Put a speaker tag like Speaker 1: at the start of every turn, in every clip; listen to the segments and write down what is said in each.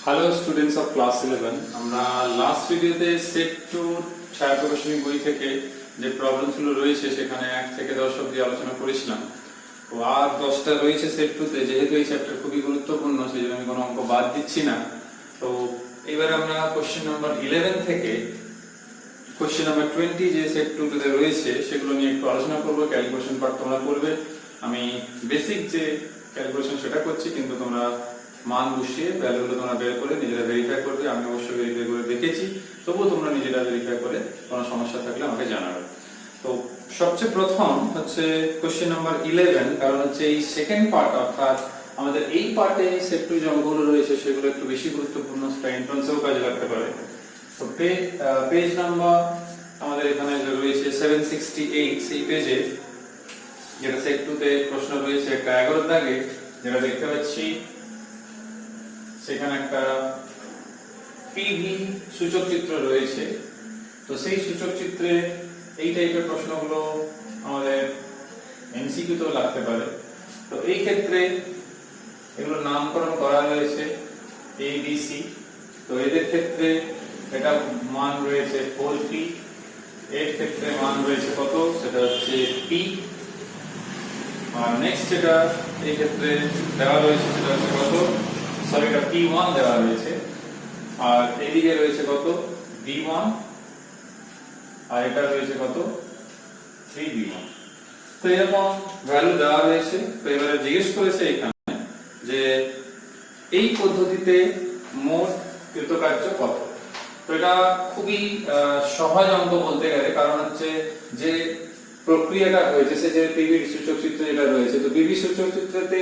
Speaker 1: Hello students of class 11। আমরা last ভিডিওতে set 2 ছায়া প্রকাশনী বই থেকে যে প্রবলেমগুলো রয়েছে সেখানে 1 থেকে 10 অবধি আলোচনা করেছিলাম। তো আর 10টা রয়েছে সেট 2 তে, যেহেতু এই চ্যাপ্টার খুবই গুরুত্বপূর্ণ সেই জন্য আমি কোনো অঙ্ক বাদ দিচ্ছি না। তো এবারে আমরা কোশ্চেন নাম্বার 11 থেকে কোশ্চেন নাম্বার 20 যে সেট 2 তে রয়েছে সেগুলো নিয়ে একটু আলোচনা করব। ক্যালকুলেশন পার্ট তোমরা করবে, আমি বেসিক যে ক্যালকুলেশন সেটা করছি, কিন্তু তোমরা মান বসিয়ে ভ্যালুগুলো তোমরা বের করে নিজেরা ভেরিফাই করবে। আমি অবশ্যই ভেরিফাই করে দেখেছি, তবুও তোমরা নিজেরা ভেরিফাই করে কোনো সমস্যা থাকলে আমাকে জানাবে। তো সবচেয়ে প্রথম হচ্ছে কোশ্চেন নাম্বার 11, কারণ হচ্ছে এই সেকেন্ড পার্ট, অর্থাৎ আমাদের এই পার্টে সেট 2 যে অঙ্কগুলো রয়েছে সেগুলো একটু বেশি গুরুত্বপূর্ণ, সেটা এন্ট্রান্সেও কাজে লাগতে পারে। তো পেজ নাম্বার আমাদের এখানে রয়েছে 768, সেই পেজে যেটা সেট 2 তে প্রশ্ন রয়েছে একটা 11 দাগে, যেটা দেখতে পাচ্ছি সেখানে একটা পিভি সূচক চিত্র রয়েছে। তো সেই সূচক চিত্রে এই টাইপের প্রশ্নগুলো আমাদের এমসিকিউ তো লাগতে পারে। তো এই ক্ষেত্রে এগুলো নামকরণ করা হয়েছে এ বি সি। তো এদের ক্ষেত্রে এটা মান রয়েছে 4p, এর ক্ষেত্রে মান রয়েছে কত, সেটা হচ্ছে p। আর নেক্সট যেটা এই ক্ষেত্রে দেওয়া রয়েছে সেটা হচ্ছে কত, সরি এটা p1 দেওয়া রয়েছে, আর এদিকে রয়েছে কত b1, আর এটা রয়েছে কত 3b1। তো এরকম ভ্যালু দেওয়া রয়েছে। তো এবারে জিজ্ঞেস করেছে এখানে যে এই পদ্ধতিতে মোট কৃতকার্য কত। তো এটা খুবই সহজ অঙ্ক বলতে গেলে, কারণ হচ্ছে যে প্রক্রিয়াটা হয়েছে সে যে পিভি সূচক চিত্র যেটা রয়েছে, তো পিভি সূচক চিত্রতে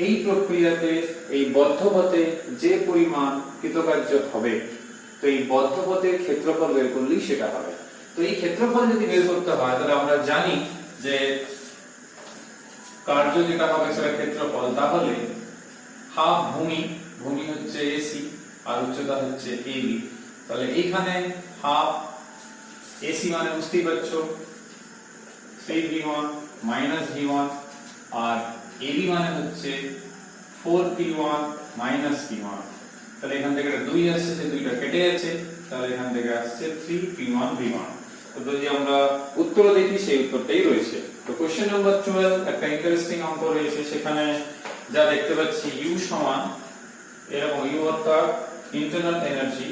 Speaker 1: এই প্রক্রিয়াতে এই বদ্ধ পথে যে পরিমাণ কৃতকার্য হবে, তো এই বদ্ধ পথের ক্ষেত্রফল বের করলেই সেটা হবে। তো এই ক্ষেত্রফল যদি বের করতে হয় তাহলে আমরা জানি যে কার্য যেটা হবে সেটা ক্ষেত্রফল, তাহলে হাফ ভূমি হচ্ছে এসি আর উচ্চতা হচ্ছে এবি। তাহলে এইখানে হাফ এসি মানে বুঝতেই পারছো 3v1 মাইনাস v1, আর এবি মানে হচ্ছে 4p1 মাইনাস p1। তাহলে এখান থেকে 2 আসছে, যে 2টা কেটে যাচ্ছে, তাহলে এখান থেকে আসছে 3p1 v1। তো যদি আমরা উত্তর দেখি সেই উত্তরটাই রয়েছে। তো কোশ্চেন নাম্বার 12 একটা ইন্টারেস্টিং অঙ্ক রয়েছে। সেখানে যা দেখতে পাচ্ছি u সমান এরকম, u অর্থাৎ ইন্টারনাল এনার্জি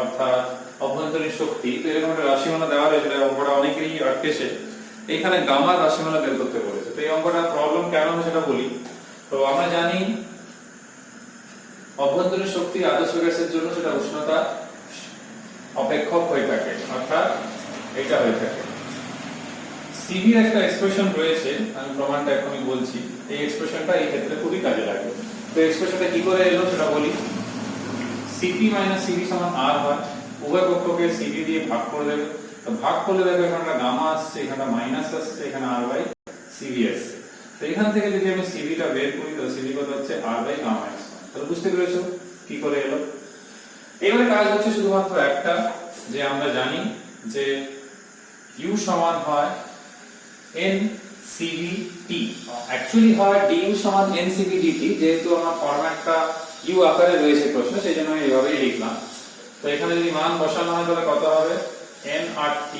Speaker 1: অর্থাৎ অভ্যন্তরীণ শক্তি। তো এরকম একটা রাশিমালা দেওয়া রয়েছে, অঙ্কটা অনেকেরই আটকেছে। এখানে গামার রাশিমালা বের করতে বলেছে। তো এই অঙ্কটা প্রবলেম কেন হয় সেটা বলি। তো আমরা জানি অভ্যন্তরীণ শক্তি আদর্শ গ্যাসের জন্য সেটা উষ্ণতা অপেক্ষক হয়ে থাকে, অর্থাৎ এটা হয়ে থাকে। সিভি এর একটা এক্সপ্রেশন রয়েছে, আমি প্রমাণটা এখনই বলছি। এই এক্সপ্রেশনটা এই ক্ষেত্রে খুবই কাজে লাগে। তো এক্সপ্রেশনটা কি করে এলো সেটা বলি। সিপি মাইনাস সিভি সমান আর হয়, উভয় পক্ষকে সিভি দিয়ে ভাগ করে দেবে। তো ভাগ করলে দেখো এখানে গামা আসছে, এখানে মাইনাস আসছে, এখানে আর বাই সিভি আসছে। তো এখান থেকে যদি আমি সিভিটা বের করি, তো সিভি কত হচ্ছে আর বাই গামা এক্স। তাহলে বুঝতে পেরেছো কি করে এলো। এবারে কাজ হচ্ছে শুধুমাত্র একটা, যে আমরা জানি যে u সমান হয় n cv/t, অ্যাকচুয়ালি হয় du সমান n cv/dt। যেহেতু আমার ফরম্যাটটা u আকারে রয়েছে প্রশ্ন, সেজন্য আমি এইভাবেই লিখলাম। তো এখানে যদি মান বসানো হয় তাহলে কত হবে nRT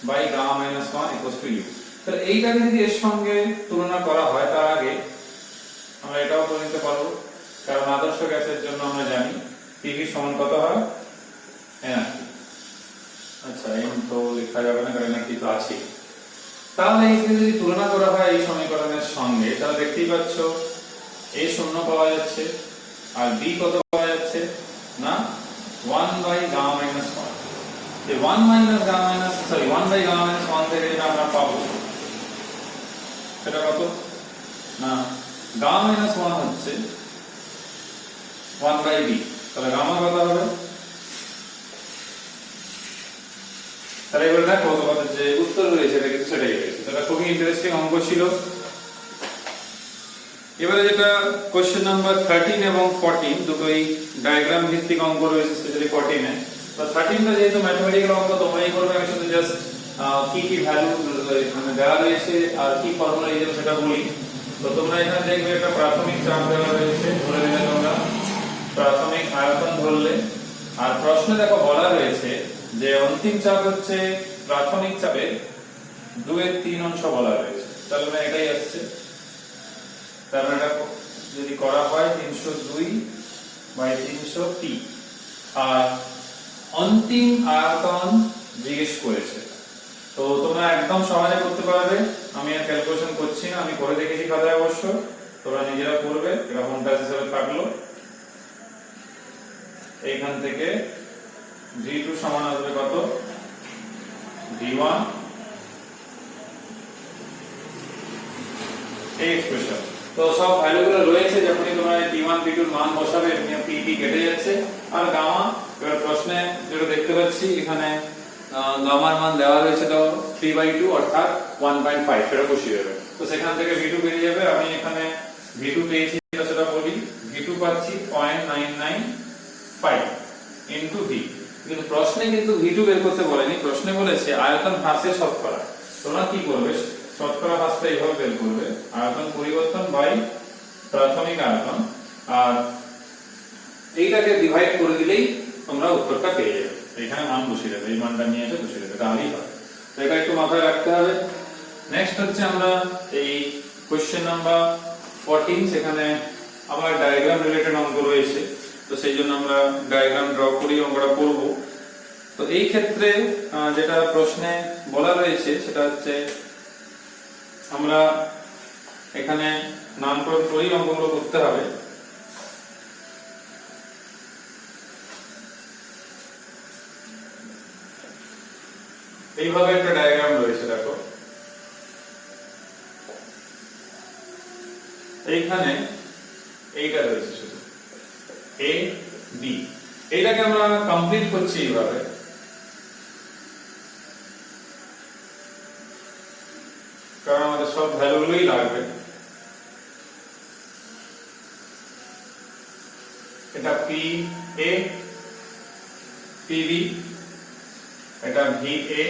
Speaker 1: by gamma minus 1 equals to u। তাহলে এইটাকে যদি এর সঙ্গে তুলনা করা হয়, তার আগে আমরা এটাও বলে নিতে পারবো, কারণ আদর্শ গ্যাসের জন্য আমরা জানি PV সমান কত হয় nRT। আচ্ছা n তো লেখা যাবে না, কারণ nRT তো আছে। তাহলে এইটা যদি তুলনা করা হয় এই সমীকরণের সঙ্গে, তাহলে দেখতেই পাচ্ছ a শূন্য পাওয়া যাচ্ছে, আর b কত পাওয়া যাচ্ছে না 1 বাই গামা মাইনাস 1। এই 1 বাই গামা মাইনাস 1 থেকে যেটা আমরা পাবো সেটা কত না গামা মাইনাস 1 হচ্ছে 1 বাই b। তাহলে গামা কত হবে, তাহলে এবারে দেখো তোমাদের যে উত্তর রয়েছে এটা কিন্তু সেটাই রয়েছে। এটা খুবই ইন্টারেস্টিং অঙ্ক ছিল। এবারে যেটা কোশ্চেন নাম্বার 13 এবং 14 দুটোই ডায়াগ্রাম ভিত্তিক অঙ্ক রয়েছে, স্পেশালি 14 এ। তো 13 টা যেহেতু ম্যাথমেটিক্যাল অঙ্ক তোমরাই করবে, আমি শুধু জাস্ট কি ভ্যালু মানে দেওয়া রয়েছে আর কি ফর্মুলা ইউজ সেটা বলি। তো তোমরা এখানে দেখবে একটা প্রাথমিক চাপ দেওয়া রয়েছে, ধরে নিলে তোমরা ধরলে। আর প্রশ্নে দেখো বলা রয়েছে যে অন্তিম চাপ হচ্ছে প্রাথমিক চাপের 2/3 বলা রয়েছে, তাহলে মানে এটাই আসছে। তার মানে এটা যদি করা হয় 302/300 টি। আর অন্তিম আয়তন জিজ্ঞেস করেছে, তো তোমরা একদম সহজে করতে পারবে। আমি আর ক্যালকুলেশন করছি না, আমি করে দেখেছি খাতায় অবশ্য, তোমরা নিজেরা করবে। এটা হোমটাস হিসেবে থাকলো। এইখান থেকে v2 সমান আসবে কত, v1 এই এক্সপ্রেশন। তো সব ভ্যালুগুলো রয়েছে, যখনই তোমরা p1 p2 এর মান বসাবে pp কেটে যাচ্ছে। আর গামা, এবার প্রশ্নে যেটা দেখতে পাচ্ছি এখানে গামার মান দেওয়া রয়েছে তো 3/2 অর্থাৎ 1.5, সেটা বসিয়ে দেবে। তো সেখান থেকে v2 বেরিয়ে যাবে। আমি এখানে v2 পেয়েছি, সেটা বলি। v2 পাচ্ছি 0.995 ইনটু v। কিন্তু প্রশ্নে কিন্তু v2 বের করতে বলেনি, প্রশ্নে বলেছে আয়তন হ্রাসের শতকরা। তোমরা কি করবে, শতকরা হ্রাসটা এইভাবে বের করবে, আয়তন পরিবর্তন বাই প্রাথমিক আয়তন, আর এইটাকে ডিভাইড করে দিলেই তোমরা উত্তরটা পেয়ে যাবে। এখানে মান বসিয়ে দেবে, এই মানটা নিয়ে এসে বসিয়ে দেবে, তাহলেই হয়। তো এটা একটু মাথায় রাখতে হবে। নেক্সট হচ্ছে আমরা এই কোশ্চেন নাম্বার 14, সেখানে আমার ডায়াগ্রাম রিলেটেড অঙ্ক রয়েছে, তো সেই জন্য আমরা ডায়াগ্রাম ড্র করি অঙ্কটা করব। তো এই ক্ষেত্রে যেটা প্রশ্নে বলা রয়েছে সেটা হচ্ছে আমরা এখানে নামকরণ করেই অঙ্কগুলো করতে হবে। এইভাবে একটা ডায়াগ্রাম রয়েছে, দেখো এইখানে এইটা রয়েছে শুধু a b। এইটাকে আমরা কমপ্লিট করছি এইভাবে, কারণ আমাদের সব ভ্যালুগুলোই লাগবে। এটা p a p b, এটা v a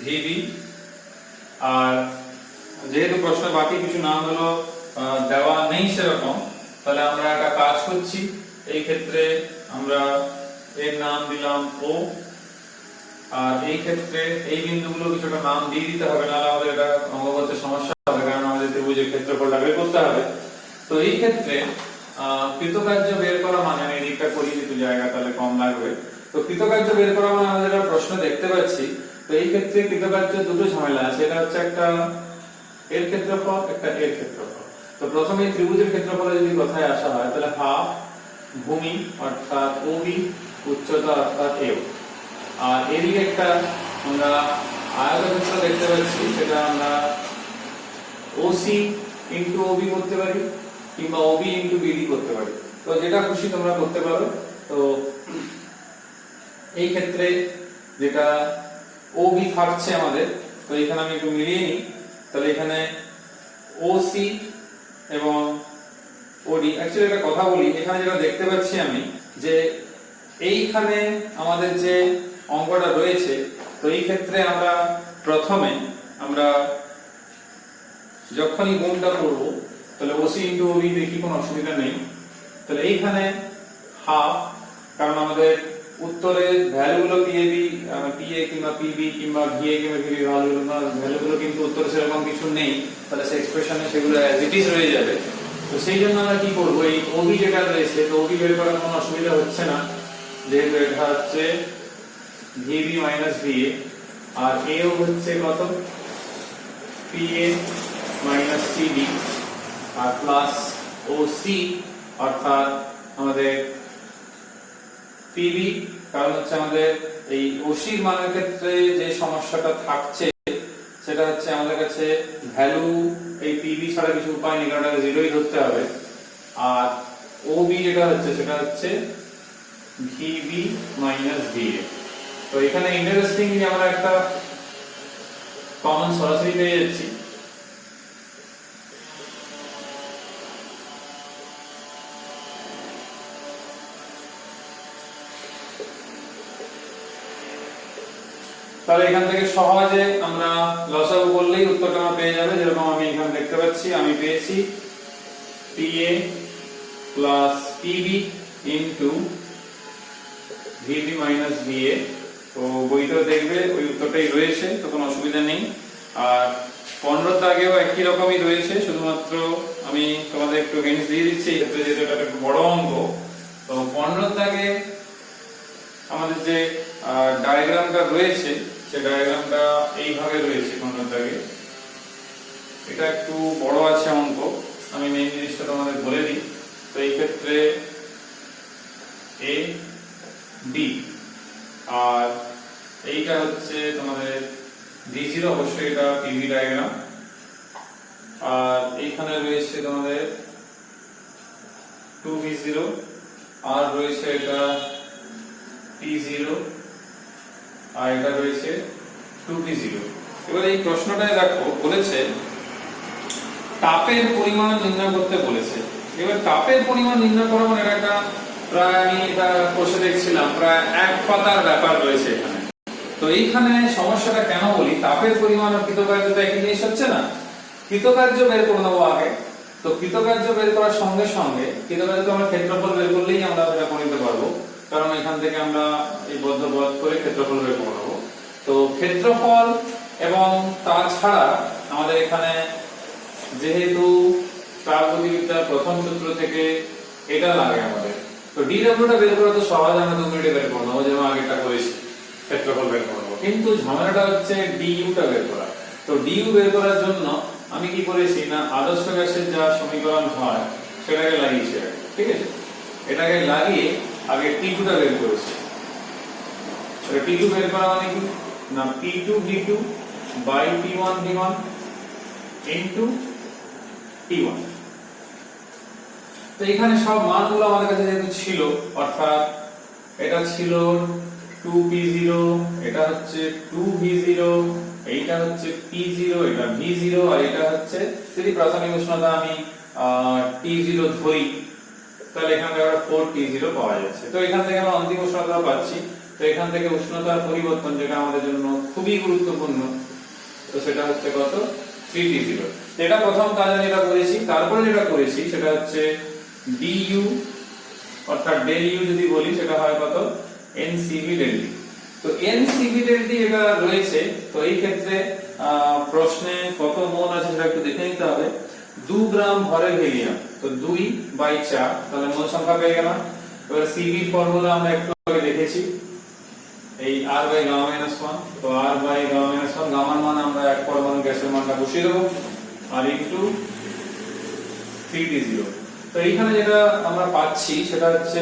Speaker 1: v b। আর যেহেতু প্রশ্ন বাকি কিছু নামগুলো দেওয়া নেই সেরকম, তাহলে আমরা একটা কাজ করছি। এই ক্ষেত্রে আমরা এর নাম দিলাম ও, আর এই ক্ষেত্রে এই বিন্দুগুলো কিছুটা নাম দিয়ে দিতে হবে, নাহলে আমাদের এটা অঙ্ক করতে সমস্যা হবে, কারণ আমাদের ত্রিভুজের ক্ষেত্রফলটা বের করতে হবে। তো এই ক্ষেত্রে কৃতকার্য বের করা মানে, আমি এদিকটা করি যেহেতু জায়গা তাহলে কম লাগবে। তো কৃতকার্য বের করা মানে আমাদের একটা প্রশ্ন দেখতে পাচ্ছি। তো এই ক্ষেত্রে কৃতকার্য দুটো ঝামেলা আছে, এটা হচ্ছে একটা এর ক্ষেত্রফল, একটা এর ক্ষেত্রফল। তো প্রথমে ত্রিভুজের ক্ষেত্রফলে যদি কথায় আসা হয়, তাহলে হাফ ভূমি অর্থাৎ OB, উচ্চতা অর্থাৎ AO। আর এদিকে একটা আমরা আয়তক্ষেত্র দেখতে পাচ্ছি, সেটা আমরা OC ইনটু OB করতে পারি, কিংবা OB ইনটু BD করতে পারি। তো যেটা খুশি তোমরা করতে পারো। তো এই ক্ষেত্রে যেটা OB থাকছে আমাদের, তো এখানে আমি একটু মিলিয়ে নিই। তাহলে এখানে OC এবং OD, অ্যাকচুয়ালি একটা কথা বলি, এখানে যেটা দেখতে পাচ্ছি আমি যে এইখানে আমাদের যে অঙ্কটা রয়েছে, তো এই ক্ষেত্রে আমরা প্রথমে আমরা যখনই গুণটা করব, তাহলে OC ইনটু OB দেখি কোনো অসুবিধা নেই। তাহলে এইখানে হাফ, কারণ আমাদের উত্তরের ভ্যালুগুলো PA কিংবা PB কিংবা VA কিংবা VB ভ্যালুগুলো কিন্তু উত্তরে সেরকম কিছু নেই, তাহলে সে এক্সপ্রেশনে সেগুলো অ্যাজ ইট ইজ রয়ে যাবে। তো সেই জন্য আমরা কি করব, এই OB যেটা রয়েছে, তো OB বের করার কোনো অসুবিধা হচ্ছে না, যেহেতু এটা হচ্ছে VB মাইনাস VA, আর AO হচ্ছে কত, PA মাইনাস CD, আর প্লাস OC অর্থাৎ আমাদের PB, কারণ হচ্ছে আমাদের এই OC এর মানের ক্ষেত্রে যে সমস্যাটা থাকছে সেটা হচ্ছে আমাদের কাছে ভ্যালু এই PB ছাড়া কিছু উপায় নেই, কারণ এটা জিরোই ধরতে হবে। আর OB যেটা হচ্ছে সেটা হচ্ছে VB মাইনাস VA। তো এখানে ইন্টারেস্টিংলি আমরা একটা কমন সরাসরি পেয়ে যাচ্ছি। তাহলে এখান থেকে সহজে আমরা লসাগু করলেই উত্তরটা আমরা পেয়ে যাবে। যেরকম আমি এখানে দেখতে পাচ্ছি, আমি পেয়েছি PA plus PB into VB minus VA. তো বইটাও দেখবে ওই উত্তরটাই রয়েছে, তো কোনো অসুবিধা নেই। আর 15 দাগেও একই রকমই রয়েছে, শুধুমাত্র আমি তোমাদের একটু হিন্টস দিয়ে দিচ্ছি এই ক্ষেত্রে, যেহেতু এটা একটু বড় অঙ্ক। তো 15 দাগে আমাদের যে ডায়াগ্রামটা রয়েছে, সেই ডায়াগ্রামটা এইভাবে রয়েছে 15 দাগে। এটা একটু বড় আছে অঙ্ক, আমি মেইন জিনিসটা তোমাদের বলে দিই। তো এই ক্ষেত্রে এ বি, আর এইটা হচ্ছে তোমাদের V0, অবশ্যই এটা পিভি ডায়াগ্রাম। আর এইখানে রয়েছে তোমাদের 2V0, আর রয়েছে এটা P0, আর এটা রয়েছে 2P0। এবার এই প্রশ্নটায় দেখো বলেছে তাপের পরিমাণ নির্ণয় করতে বলেছে। এবার তাপের পরিমাণ নির্ণয় করা মানে একটা প্রায়, আমি এটা কোষে দেখছিলাম, প্রায় এক পাতার ব্যাপার রয়েছে এখানে। তো এইখানে সমস্যাটা কেন বলি, তাপের পরিমাণ আর কৃতকার্য তো একই জিনিস হচ্ছে না। কৃতকার্য বের করে নেবো আগে। তো কৃতকার্য বের করার সঙ্গে সঙ্গে কৃতকার্য তো আমরা ক্ষেত্রফল বের করলেই আমরা এটা করে নিতে পারবো, কারণ এখান থেকে আমরা এই বদ্ধ বধ করে ক্ষেত্রফল বের করে নেবো। তো ক্ষেত্রফল এবং তাছাড়া আমাদের এখানে যেহেতু তাপগতিবিদ্যার প্রথম সূত্র থেকে এটা লাগে আমাদের, তো ডিডব্লিউটা বের করা তো সহজ, আমরা 2 মিনিটে বের করে নেবো, যেমন আগেটা করেছি, ক্ষেত্রফল বের করে নেবো। কিন্তু ঝামেলাটা হচ্ছে ডিইউটা বের করা। তো ডিইউ বের করার জন্য আমি কি করেছি না, আদর্শ গ্যাসের যা সমীকরণ হয় সেটাকে লাগিয়েছি আগে, ঠিক আছে। এটাকে লাগিয়ে আগে টি2টা বের করেছি। টি2 বের করা মানে কি না, P2V2 by P1V1 into T1। তো এখানে সব মানগুলো আমাদের কাছে যেহেতু ছিল, অর্থাৎ এটা ছিল 2P0, এটা হচ্ছে 2V0, এইটা হচ্ছে P0, এটা V0, আর এটা হচ্ছে, যদি প্রাথমিক উষ্ণতা আমি T0 ধরি, তাহলে এখান থেকে আমরা 4T0 পাওয়া যাচ্ছে। তো এখান থেকে আমরা অন্তিম উষ্ণতা পাচ্ছি। তো এখান থেকে উষ্ণতার পরিবর্তন, যেটা আমাদের জন্য খুবই গুরুত্বপূর্ণ, তো সেটা হচ্ছে কত, 3T0। এটা প্রথম কাজ আমি যেটা করেছি। তারপরে যেটা করেছি সেটা হচ্ছে du, অর্থাৎ ডেল ইউ যদি বলি সেটা হয় কত, NCV ডেল ডি। তো NCV ডেল ডি এটা রয়েছে। তো এই ক্ষেত্রে প্রশ্নে কত মোল আছে সেটা একটু দেখে নিতে হবে। 2 গ্রাম ভরের হিলিয়াম, তো 2/4, তাহলে মোল সংখ্যা পেয়ে গেলাম। এবার CV ফর্মুলা আমরা একটু আগে দেখেছি, এই R বাই গামা মাইনাস 1। তো R বাই গামা মাইনাস 1, গামার মান আমরা এক পরমাণু গ্যাসের মানটা বসিয়ে দেব, আর ইনটু 3T0। তো এইখানে যেটা আমরা পাচ্ছি সেটা হচ্ছে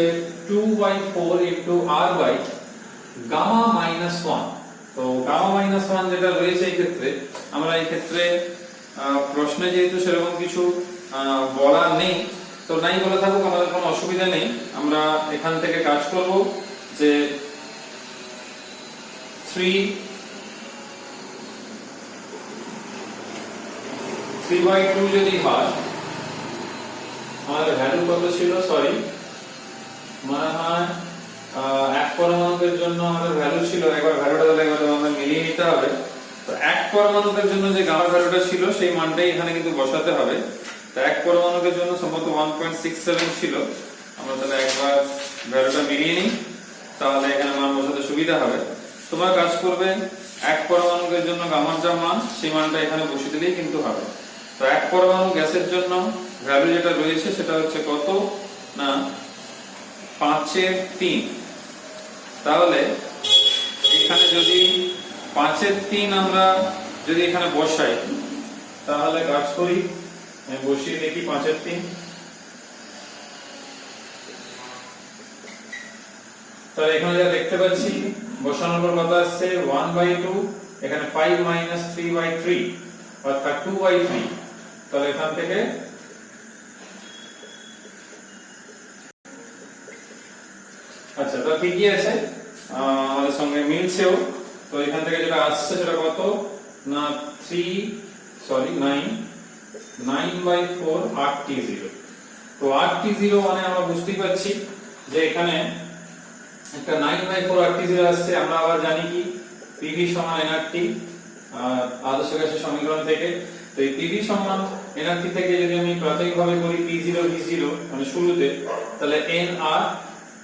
Speaker 1: 2/4 into R by gamma minus 1। তো গামা মাইনাস 1 যেটা রয়েছে এই ক্ষেত্রে, আমরা এই ক্ষেত্রে প্রশ্নে যেহেতু সেরকম কিছু বলার নেই, তো নাই বলে থাকুক, আমাদের কোনো অসুবিধা নেই। আমরা এখান থেকে কাজ করব যে 3/2 যদি হয়, আমাদের ভ্যালু কত ছিল, সরি মনে হয় এক পরমাণুর জন্য আমাদের ভ্যালু ছিল, একবার ভ্যালুটা তাহলে একবার আমাদের মিলিয়ে নিতে হবে। তো এক পরমাণুর জন্য যে গামা ভ্যালুটা ছিল সেই মানটাই এখানে কিন্তু বসাতে হবে। তো এক পরমাণুর জন্য সম্ভবত 1.67 ছিল, আমরা তাহলে একবার ভ্যালুটা মিলিয়ে নিই, তাহলে এখানে মান বসাতে সুবিধা হবে। তোমরা কাজ করবে এক পরমাণুর জন্য গামার যা মান সেই মানটা এখানে বসিয়ে দিলেই কিন্তু হবে। তো এক পরমাণু গ্যাসের জন্য ভ্যালু যেটা রয়েছে সেটা হচ্ছে কত না 5/3। তাহলে এখানে যদি 5/3 আমরা যদি এখানে বসাই, তাহলে কাজ করি, আমি বসিয়ে দেখি 5/3। তাহলে এখানে যা দেখতে পাচ্ছি বসানোর পর কত আসছে 1/2, এখানে 5 - 3/3 অর্থাৎ 2/3। তাহলে এখান থেকে আচ্ছা, তো ঠিকই আছে, আমাদের সঙ্গে মিলছেও। তো এখান থেকে যেটা আসছে সেটা কত না 9/4 8T0। তো 8T0 মানে আমরা বুঝতেই পারছি যে এখানে একটা 9/4 8T0 আসছে। আমরা আবার জানি কি PV = nRT, আদর্শ গ্যাসের সমীকরণ থেকে। তো এই PV = এনআরটি থেকে যদি আমি প্রাথমিকভাবে করি T0 V0 মানে শুরুতে, তাহলে n r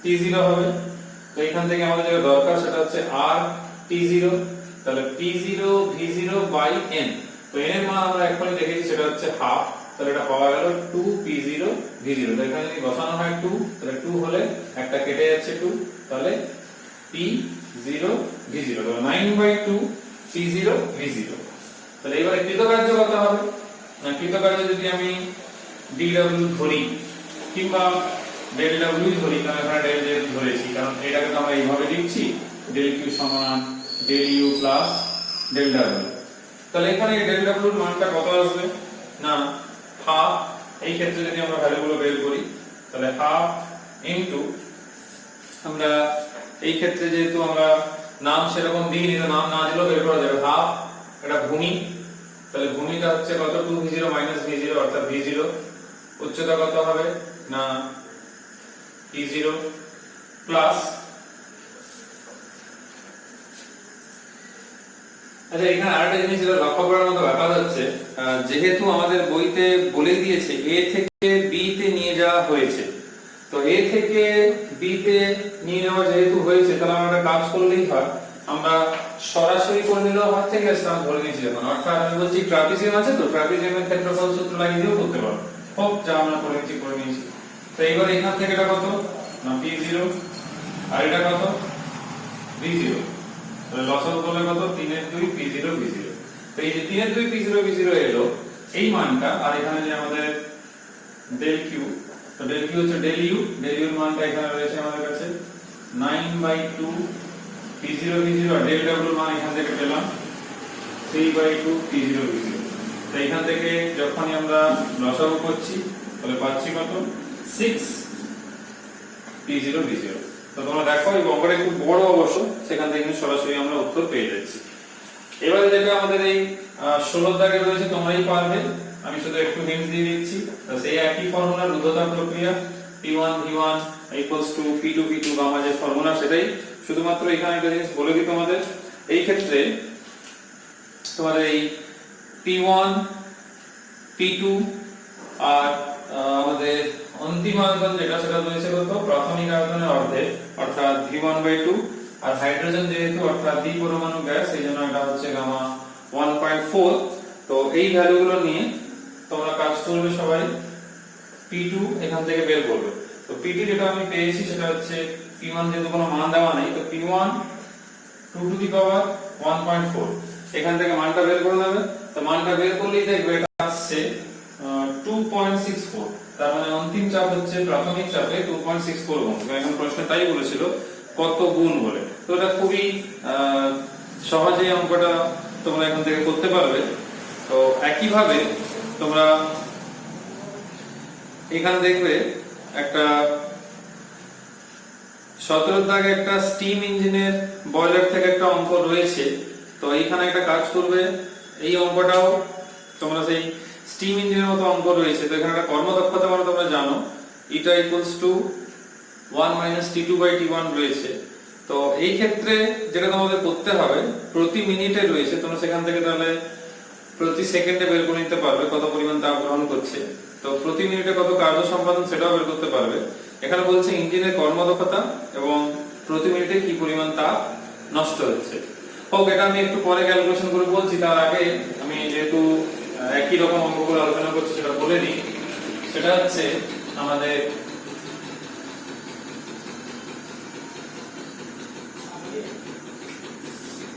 Speaker 1: T0 হবে। তো এখান থেকে আমাদের যেটা দরকার সেটা হচ্ছে r T0, তাহলে P0 V0 বাই n। তো n এর মান আমরা এখনই দেখেছি সেটা হচ্ছে হাফ, তাহলে এটা পাওয়া গেল 2P0 V0। তো এখানে যদি বসানো হয় 2, তাহলে 2 হলে একটা কেটে যাচ্ছে 2, তাহলে P0 V0, তাহলে 9/2 P0 V0। তাহলে এবারে কৃতকার্য কত হবে না, কৃতকার্য যদি আমি dw ধরি কিংবা del w ধরি, তাহলে এখানে del z ধরেছি, কারণ এটাকে তো আমরা এইভাবে লিখছি del q সমান del u plus del w। তাহলে এখানে del w এর মানটা কত আসবে না হাফ। এই ক্ষেত্রে যদি আমরা ভ্যালুগুলো বের করি, তাহলে হাফ ইনটু, আমরা এই ক্ষেত্রে যেহেতু আমরা নাম সেরকম দিইনি, তো নাম না দিলেও বের করা যাবে। হাফ এটা ভূমি, তাহলে ভূমিটা হচ্ছে কত 2v0 মাইনাস v0 অর্থাৎ v0। উচ্চতা কত হবে না e0 প্লাস, আচ্ছা এখানে আরেকটা জিনিস যেটা লক্ষ্য করার মতো ব্যাপার হচ্ছে, যেহেতু আমাদের বইতে বলেই দিয়েছে a থেকে b তে নিয়ে যাওয়া হয়েছে, তো a থেকে b তে নিয়ে যাওয়া যেহেতু হয়েছে, তাহলে আমরা একটা কাজ করলেই হয়, আমরা সরাসরি করে নিলেও হাত থেকে আসতে আমরা ধরে নিয়েছি যখন, অর্থাৎ আমি বলছি ট্রাপিজিয়াম আছে, তো ট্রাপিজিয়ামের ক্ষেত্রফল সূত্র লাগিয়ে দিয়েও করতে পারবো। হোক যা আমরা করে নিয়েছি। তো এইবার এখান থেকে এটা কত না p0 আর এটা কত v0, তাহলে লসাগু করলে কত 3/2 p0 v0। তো এই যে 3/2 p0 v0 এলো এই মানটা, আর এখানে যে আমাদের del q, তো del q হচ্ছে del u এর মানটা এখানে রয়েছে আমাদের কাছে 9/2 p0 v0, আর del w এর মান এখান থেকে পেলাম 3/2 p0 v0। তো এখান থেকে যখনই আমরা লসাগু করছি তাহলে পাচ্ছি কত 6 p0 v0। তো তোমরা দেখো এই অঙ্কটা একটু বড় অবশ্য, সেখান থেকে কিন্তু সরাসরি আমরা উত্তর পেয়ে যাচ্ছি। এবারে যেটা আমাদের এই 16 দাগে রয়েছে তোমরাই পারবে, আমি শুধু একটু হিন্ট দিয়ে দিচ্ছি। তো সেই একই ফর্মুলা রুদ্ধতাপ প্রক্রিয়া P1 V1 P2 V2 gamma যে ফর্মুলা সেটাই, শুধুমাত্র এখানে একটা জিনিস বলে দিই তোমাদের, এই ক্ষেত্রে তোমাদের এই P1 P2 আর আমাদের অন্তিম আয়তন যেটা সেটা রয়েছে কত প্রাথমিক আয়তনের অর্ধেক অর্থাৎ V1/2, আর হাইড্রোজেন যেহেতু অর্থাৎ দ্বি পরমাণু গ্যাস এই জন্য এটা হচ্ছে গামা 1.4। তো এই ভ্যালুগুলো নিয়ে তোমরা কাজ করবে সবাই, P2 এখান থেকে বের করবে। তো P2 যেটা আমি পেয়েছি সেটা হচ্ছে P1 যেহেতু কোনো মান দেওয়া নেই, তো P1 2 টু দি পাওয়ার 1.4, এখান থেকে মানটা বের করে নেবে। তো মানটা বের করলেই দেখবে এটা আসছে 2.64, তার মানে অন্তিম চাপ হচ্ছে প্রাথমিক চাপে 2.64 গুণ। এখন প্রশ্ন তাই বলেছিল কত গুণ বলে, তো এটা খুবই সহজেই অঙ্কটা তোমরা এখান থেকে করতে পারবে। তো একই ভাবে তোমরা এখানে দেখবে একটা 17 দাগে একটা স্টিম ইঞ্জিনের বয়লার থেকে একটা অঙ্ক রয়েছে। তো এইখানে একটা কাজ করবে, এই অঙ্কটাও তোমরা সেই স্টিম ইঞ্জিনের মতো অঙ্ক রয়েছে। তো এখানে একটা কর্মদক্ষতা মানে তোমরা জানো এটা ইকুয়ালস টু 1 - T2/T1 রয়েছে। তো এই ক্ষেত্রে যেটা তোমাদের করতে হবে প্রতি মিনিটে রয়েছে, তোমরা সেখান থেকে তাহলে প্রতি সেকেন্ডে বের করে নিতে পারবে কত পরিমাণ তাপ গ্রহণ করছে। তো প্রতি মিনিটে কত কার্য সম্পাদন সেটাও বের করতে পারবে। এখানে বলছে ইঞ্জিনের কর্মদক্ষতা এবং প্রতি মিনিটে কি পরিমাণ তাপ নষ্ট হচ্ছে। হোক এটা আমি একটু পরে ক্যালকুলেশন করে বলছি, তার আগে আমি যেহেতু একই রকম অঙ্কগুলো আলোচনা করছি সেটা বলে দিই। সেটা হচ্ছে আমাদের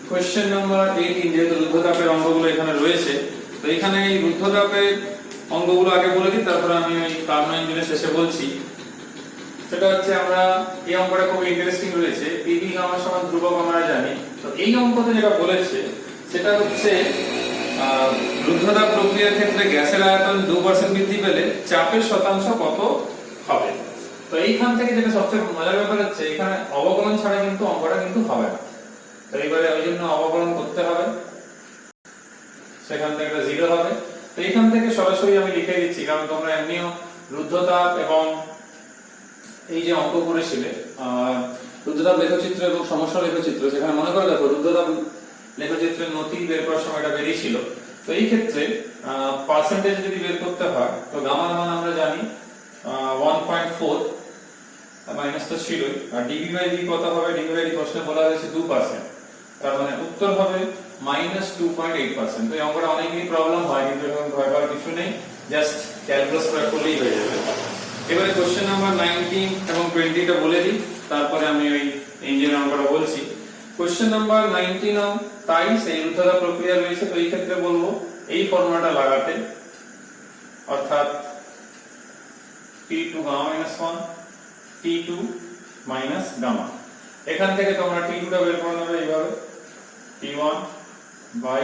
Speaker 1: কোশ্চেন নাম্বার 18, যেহেতু রুদ্ধতাপের অঙ্কগুলো এখানে রয়েছে। তো এখানে এই রুদ্ধতাপের অঙ্কগুলো আগে বলে দিই, তারপর আমি ওই কার্নো ইঞ্জিনের শেষে বলছি। সেটা হচ্ছে আমরা এই অঙ্কটা খুব ইন্টারেস্টিং রয়েছে, PV গামা সমান ধ্রুবক আমরা জানি। তো এই অঙ্কতে যেটা বলেছে সেটা হচ্ছে রুদ্ধতাপ প্রক্রিয়ার ক্ষেত্রে গ্যাসের আয়তন 2% বৃদ্ধি পেলে চাপের শতাংশ কত হবে। তো এইখান থেকে যেটা সবচেয়ে মজার ব্যাপার হচ্ছে এখানে অবকলন ছাড়া কিন্তু অঙ্কটা কিন্তু হবে না। তো এইবারে ওই জন্য অবকলন করতে হবে, সেখান থেকে একটা 0 হবে। তো এইখান থেকে সরাসরি আমি লিখে দিচ্ছি, কারণ তোমরা এমনিও রুদ্ধতাপ এবং এই যে অঙ্ক করেছিলে রুদ্ধতাপ লেখচিত্র এবং সমস্যা লেখচিত্র, সেখানে মনে করে দেখো রুদ্ধতাপ লেখচিত্রের নতি বের করার সময় এটা বেরিয়েছিল। তো এই ক্ষেত্রে পার্সেন্টেজ যদি বের করতে হয় তো গামার মান আমরা জানি 1.4 মাইনাস তো ছিলই, আর ডিভি বাই ডি কত হবে? ডিভি বাই ডি প্রশ্নে বলা হয়েছে 2%, তার মানে উত্তর হবে -2.8%। তো এই অঙ্কটা অনেকেরই প্রবলেম হয়, কিন্তু এরকম ভয় পাওয়ার কিছু নেই, জাস্ট ক্যালকুলাস প্রয়োগ করলেই হয়ে যাবে। এবারে কোশ্চেন নাম্বার 19 এবং 20 টা বলে দিই, তারপরে আমি ওই ইঞ্জিনের অঙ্কটা বলছি। কোশ্চেন নাম্বার 19 তাই সেই রুদ্ধতা প্রক্রিয়া রয়েছে, তো এই ক্ষেত্রে বলবো এই ফর্মুলাটা লাগাতে, অর্থাৎ T2 gamma -1 T2 minus gamma. এখান থেকে তোমরা T2 টা বের করে নেবে এইভাবে, T1 by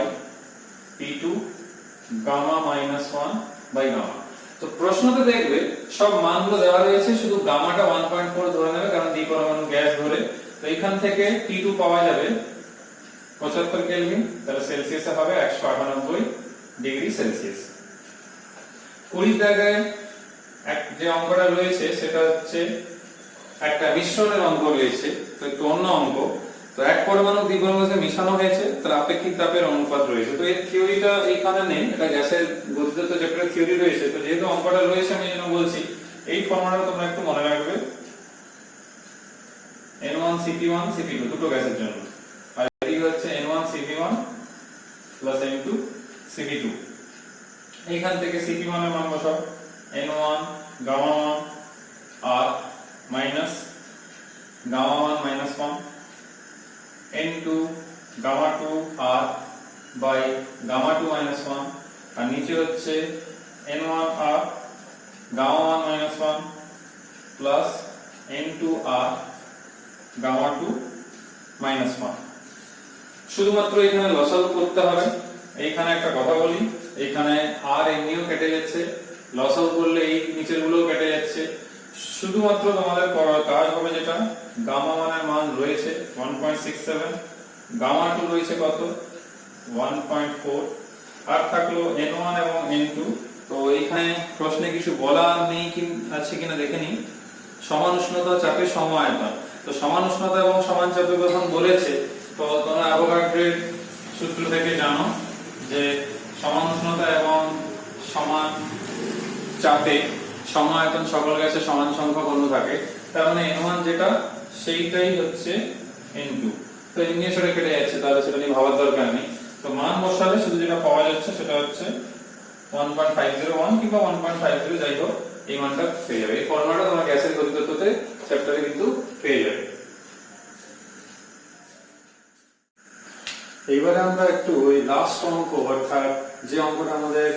Speaker 1: T2 gamma -1 by gamma. তো প্রশ্নতে দেখবে সব মানগুলো দেওয়া রয়েছে, শুধু গামাটা 1.4 ধরে নেবে, কারণ দ্বি পরমাণু গ্যাস ধরে। তো এখান থেকে T2 পাওয়া যাবে 75 কেলভিন, তাহলে সেলসিয়াসে হবে 198 ডিগ্রি সেলসিয়াস। 20 জায়গায় যে অঙ্কটা রয়েছে সেটা হচ্ছে একটা মিশ্রণের অঙ্ক রয়েছে, তো একটু অন্য অঙ্ক। তো এক পরমাণু দ্বি পরমাণুতে মিশানো হয়েছে, তার আপেক্ষিক তাপের অনুপাত রয়েছে। তো এর থিওরিটা এইখানে নেই, এটা গ্যাসের গতিতত্ত্ব চ্যাপ্টারে থিওরি রয়েছে। তো যেহেতু অঙ্কটা রয়েছে আমি যেন বলছি, এই ফর্মুলাটা তোমরা একটু মনে রাখবে, N1 CP1 CP2 দুটো গ্যাসের জন্য, আর এদিকে হচ্ছে N1 CP1 plus N2 CP2। এইখান থেকে CP1 এর মান বসাও, N1 gamma 1 R minus gamma 1 -1, N2 gamma 2 R by gamma 2 -1, আর নিচে হচ্ছে N1 R gamma 1 -1 plus N2 R gamma 2 -1। শুধুমাত্র এখানে লসাগু করতে হবে। এইখানে একটা কথা বলি, এখানে আর এমনিও কেটে যাচ্ছে, লসাগু করলে এই নিচের গুলোও কেটে যাচ্ছে। শুধুমাত্র তোমাদের করার কাজ হবে যেটা, গামা 1 এর মান রয়েছে 1.67, গামা 2 রয়েছে কত 1.4, আর থাকলো N1 এবং N2। তো এখানে প্রশ্নে কিছু বলার নেই কি আছে কিনা দেখে নিই। সমান উষ্ণতা চাপে সম আয়তন, তো সমান উষ্ণতা এবং সমান চাপে যখন বলেছে, তো তোমরা অ্যাভোগাড্রোর সূত্র থেকে জানো যে সমান উষ্ণতা এবং সমান চাপে সম আয়তন সকল গ্যাসে সমান সংখ্যক অণু থাকে, তার মানে N1 যেটা সেইটাই হচ্ছে N2। তো এই নিয়ে সরে কেটে যাচ্ছে, তাহলে সেটা নিয়ে ভাবার দরকার নেই। তো মান বসালে শুধু যেটা পাওয়া যাচ্ছে সেটা হচ্ছে 1.501 কিংবা 1.50, যাই হোক এই মানটা পেয়ে যাবে। এই ফর্মুলাটা তোমরা গ্যাসের গতিতত্ত্বতে চ্যাপ্টারে কিন্তু পেয়ে যাবে। এইবারে আমরা একটু ওই লাস্ট অঙ্ক, অর্থাৎ যে অঙ্কটা আমাদের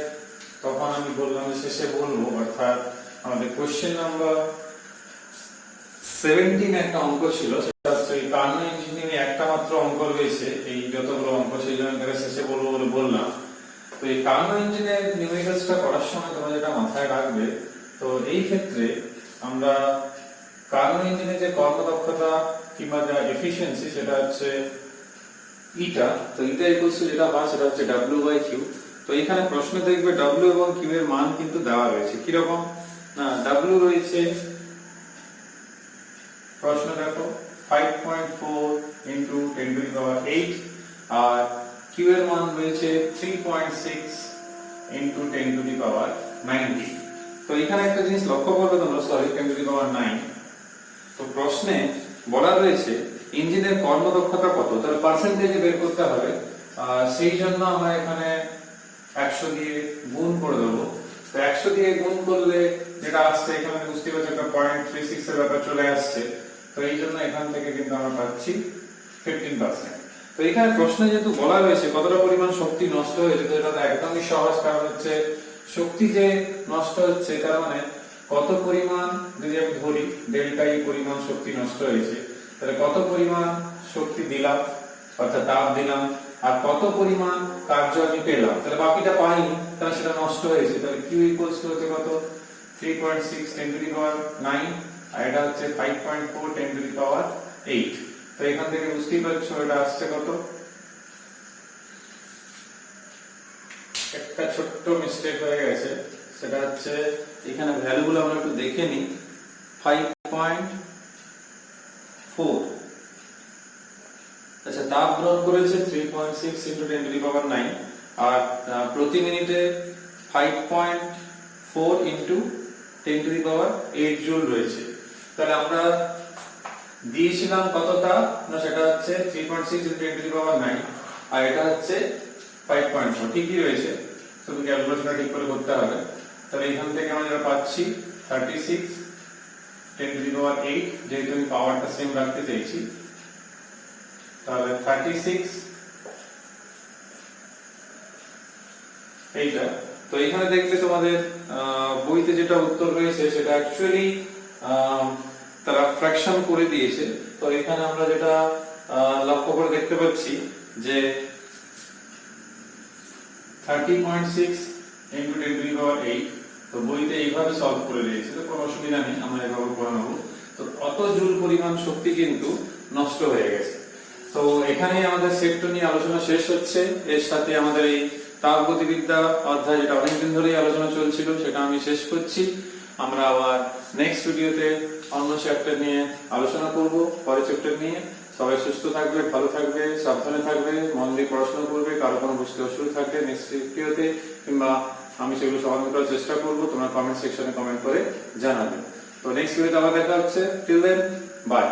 Speaker 1: তখন আমি বললাম যে শেষে বলবো, অর্থাৎ আমাদের কোশ্চেন নাম্বার 17 একটা অঙ্ক ছিল, সেটা হচ্ছে কার্নো ইঞ্জিনিয়ারিং একটা মাত্র অঙ্ক রয়েছে, এই যতগুলো অঙ্ক সেই জন্য এটাকে শেষে বলবো বলে বললাম। তো এই কার্নো ইঞ্জিনিয়ারিং নিউমেরিক্যালসটা করার সময় তোমরা যেটা মাথায় রাখবে, তো এই ক্ষেত্রে আমরা কার্নো ইঞ্জিনের যে কর্মদক্ষতা কিংবা যা এফিশিয়েন্সি সেটা হচ্ছে ইটা, তো ইটা ইকুয়ালস টু যেটা হয় সেটা হচ্ছে W/Q। তো এখানে প্রশ্নে দেখবে W এবং Q এর মান কিন্তু দেওয়া রয়েছে। কি রকম না, W রয়েছে, প্রশ্ন দেখো 5.4 * 10⁸, আর Q এর মান রয়েছে 3.6 * 10⁹90। তো এখানে একটা জিনিস লক্ষ্য করবে তোমরা, সরি 10⁹9। তো প্রশ্নে বলা রয়েছে ইঞ্জিনের কর্মদক্ষতা কত, তাহলে পার্সেন্টেজে বের করতে হবে। সেই জন্য আমরা এখানে 100 দিয়ে গুণ করে দেবো। তো 100 দিয়ে গুণ করলে যেটা আসছে, এখানে বুঝতে পারছো একটা 0.36 এর ব্যাপার চলে আসছে। তো এই জন্য এখান থেকে কিন্তু আমরা পাচ্ছি 15%। তো এখানে প্রশ্নে যেহেতু বলা রয়েছে কতটা পরিমাণ শক্তি নষ্ট হয়েছে, তো এটা একদমই সহজ, কারণ হচ্ছে শক্তি যে নষ্ট হচ্ছে তার মানে কত পরিমাণ, যদি আমি ধরি ডেল্টা ই পরিমাণ শক্তি নষ্ট হয়েছে, তাহলে কত পরিমাণ শক্তি দিলাম অর্থাৎ তাপ দিলাম, আর কত পরিমাণ কার্য আমি পেলাম, তাহলে বাকিটা পাইনি, তাহলে সেটা নষ্ট হয়েছে। তাহলে Q ইকুয়ালস টু হচ্ছে কত 3.6 10⁹9, আর এটা হচ্ছে 5.4 10⁸8। তো এখান থেকে বুঝতেই পারছো এটা আসছে কত, একটা ছোট্ট মিস্টেক হয়ে গেছে, সেটা হচ্ছে এখানে ভ্যালুগুলো আমরা একটু দেখে নিই। 5.4, আচ্ছা তাপ গ্রহণ করেছে 3.6 * 10⁹9, আর প্রতি মিনিটে 5.4 ইন্টু 10⁸ জুল রয়েছে। তাহলে আমরা দিয়েছিলাম কতটা না, সেটা হচ্ছে 3.6 ইন্টু 10⁹, আর এটা হচ্ছে 5.4, ঠিকই রয়েছে, শুধু ক্যালকুলেশনটা ঠিক করে করতে হবে। তাহলে এখান থেকে আমরা যেটা পাচ্ছি 36 10⁸, যেহেতু আমি পাওয়ারটা সেম রাখতে চাইছি, তাহলে 36 এইটা। তো এখানে দেখবে তোমাদের বইতে যেটা উত্তর রয়েছে সেটা অ্যাকচুয়ালি তারা ফ্র্যাকশন করে দিয়েছে। তো এখানে আমরা যেটা লক্ষ্য করে দেখতে পাচ্ছি যে 30.6 ইন্টু 10⁸, তো বইতে এইভাবে সলভ করে দিয়েছে, তো কোনো অসুবিধা নেই, আমরা এভাবে করে নেব। তো অত জুল পরিমাণ শক্তি কিন্তু নষ্ট হয়ে গেছে। তো এখানেই আমাদের সেক্টর নিয়ে আলোচনা শেষ হচ্ছে। এর সাথে আমাদের এই তাপগতিবিদ্যা অধ্যায়, যেটা অনেকদিন ধরেই আলোচনা চলছিল, সেটা আমি শেষ করছি। আমরা আবার নেক্সট ভিডিওতে অন্য চ্যাপ্টার নিয়ে আলোচনা করব, পরের চ্যাপ্টার নিয়ে। সবাই সুস্থ থাকবে, ভালো থাকবে, সাবধানে থাকবে, মন দিয়ে পড়াশোনা করবে। কারো কোনো বুঝতে অসুবিধা থাকলে নেক্সট ভিডিওতে কিংবা আমি সেগুলো সমাধান করার চেষ্টা করব, তোমরা কমেন্ট সেকশনে কমেন্ট করে জানাবে। তো নেক্সট ভিডিওতে আবার দেখা হচ্ছে। Till then, by.